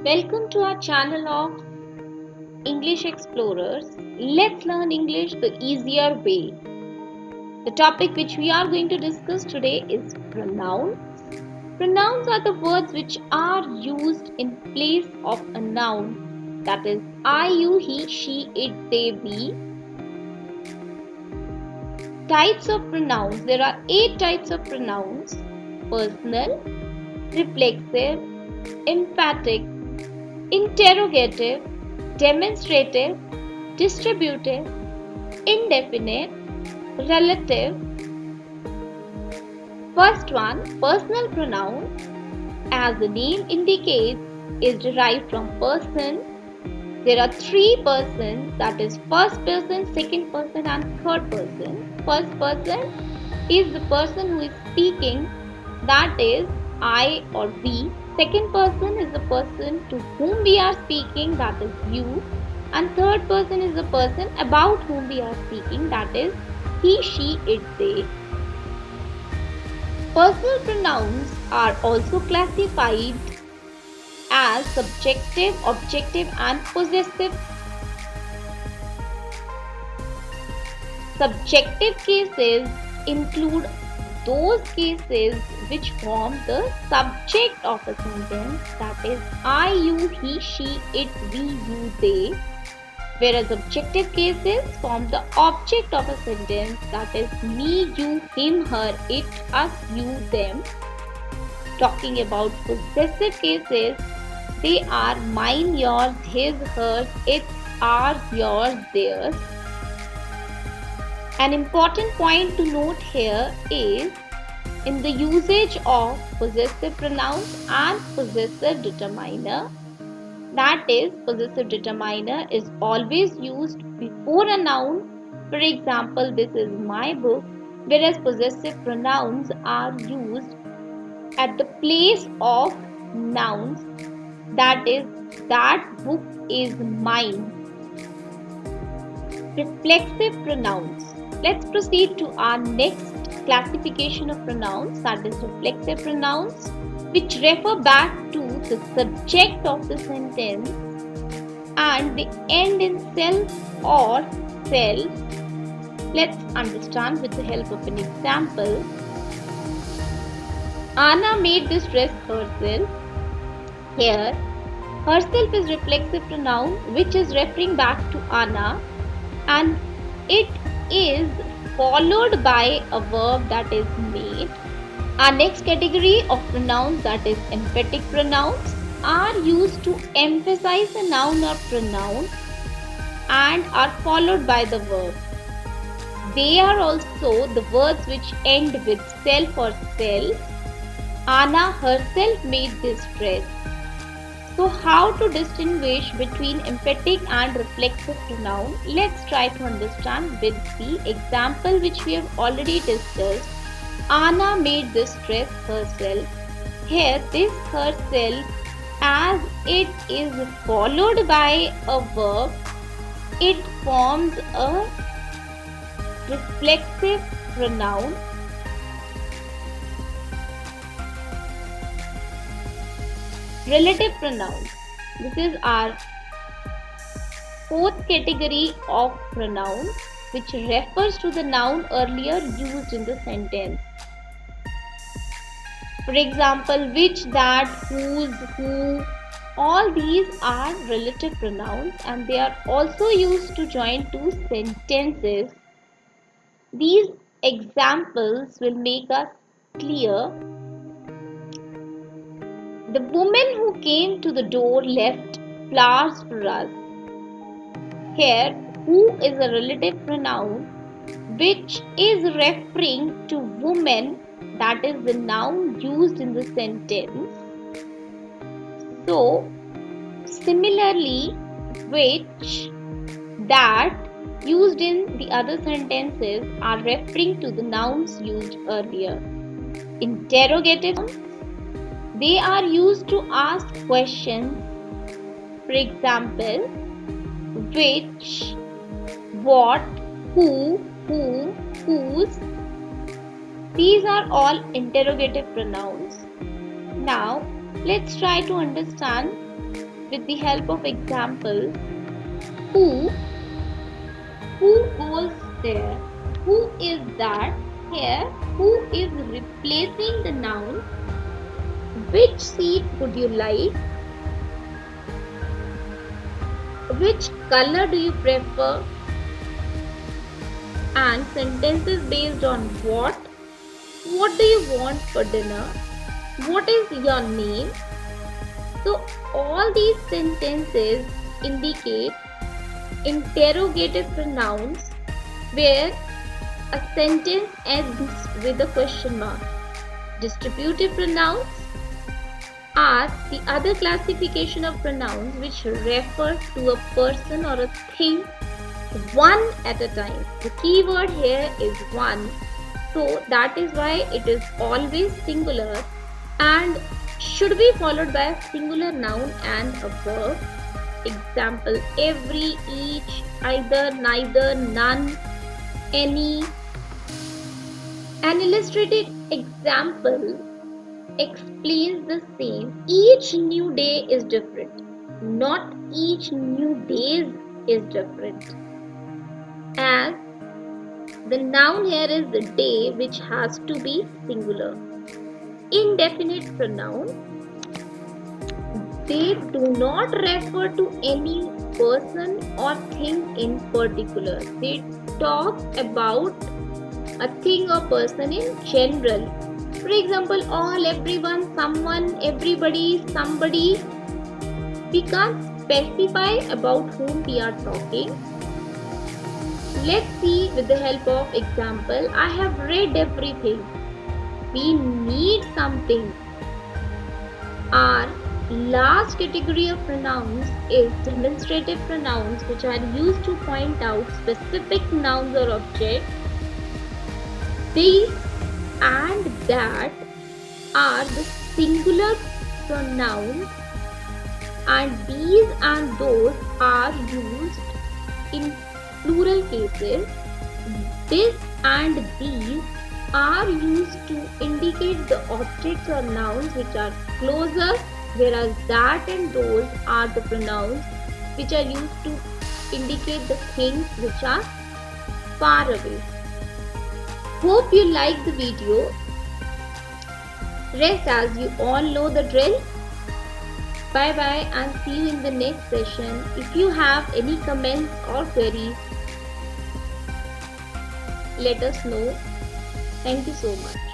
Welcome to our channel of English Explorers. Let's learn English the easier way. The topic which we are going to discuss today is pronouns. Pronouns are the words which are used in place of a noun, that is I, you, he, she, it, they, we. Types of pronouns. There are 8 types of pronouns: personal, reflexive, emphatic, interrogative, demonstrative, distributive, indefinite, relative. First one, personal pronoun, as the name indicates, is derived from person. There are 3 persons, that is first person, second person and third person. First person is the person who is speaking, that is I or we. Second person is the person to whom we are speaking, that is you. And third person is the person about whom we are speaking, that is he, she, it, they. Personal pronouns are also classified as subjective, objective and possessive. Subjective cases include those cases which form the subject of a sentence, that is I, you, he, she, it, we, you, they. Whereas objective cases form the object of a sentence, that is me, you, him, her, it, us, you, them. Talking about possessive cases, they are mine, yours, his, hers, its, ours, yours, theirs. An important point to note here is in the usage of possessive pronouns and possessive determiner. That is, possessive determiner is always used before a noun. For example, this is my book, whereas possessive pronouns are used at the place of nouns, that is, that book is mine. Reflexive pronouns. Let's proceed to our next classification of pronouns, that is reflexive pronouns, which refer back to the subject of the sentence and they end in self or self. Let's understand with the help of an example. Anna made this dress herself. Here, herself is reflexive pronoun which is referring back to Anna, and it is followed by a verb that is made. Our next category of pronouns, that is emphatic pronouns, are used to emphasize a noun or pronoun and are followed by the verb. They are also the words which end with self or self. Anna herself made this dress. So how to distinguish between emphatic and reflexive pronoun? Let's try to understand with the example which we have already discussed. Anna made this dress herself. Here this herself, as it is followed by a verb, it forms a reflexive pronoun. Relative pronouns. This is our fourth category of pronouns which refers to the noun earlier used in the sentence. For example, which, that, whose, who, all these are relative pronouns and they are also used to join two sentences. These examples will make us clear. The woman who came to the door left flowers for us. Here, who is a relative pronoun which is referring to woman, that is the noun used in the sentence. So, similarly, which, that used in the other sentences are referring to the nouns used earlier. Interrogative, they are used to ask questions. For example, which, what, who, whom, whose. These are all interrogative pronouns. Now, let's try to understand with the help of example. Who? Who goes there? Who is that? Here, who is replacing the noun? Which seat would you like? Which color do you prefer? And sentences based on what? What do you want for dinner? What is your name? So all these sentences indicate interrogative pronouns where a sentence ends with a question mark. Distributive pronouns are the other classification of pronouns which refer to a person or a thing one at a time. The key word here is one, so that is why it is always singular and should be followed by a singular noun and a verb. Example: every, each, either, neither, none, any. An illustrated example explains the same. Each new day is different. Not each new days is different. As the noun here is the day, which has to be singular. Indefinite pronoun, they do not refer to any person or thing in particular. They talk about a thing or person in general. For example, all, everyone, someone, everybody, somebody. We can't specify about whom we are talking. Let's see with the help of example. I have read everything. We need something. Our last category of pronouns is demonstrative pronouns, which are used to point out specific nouns or objects. These and that are the singular pronouns, and these and those are used in plural cases. This and these are used to indicate the objects or nouns which are closer, whereas that and those are the pronouns which are used to indicate the things which are far away. Hope you liked the video. Rest as you all know the drill. Bye bye and see you in the next session. If you have any comments or queries, let us know. Thank you so much.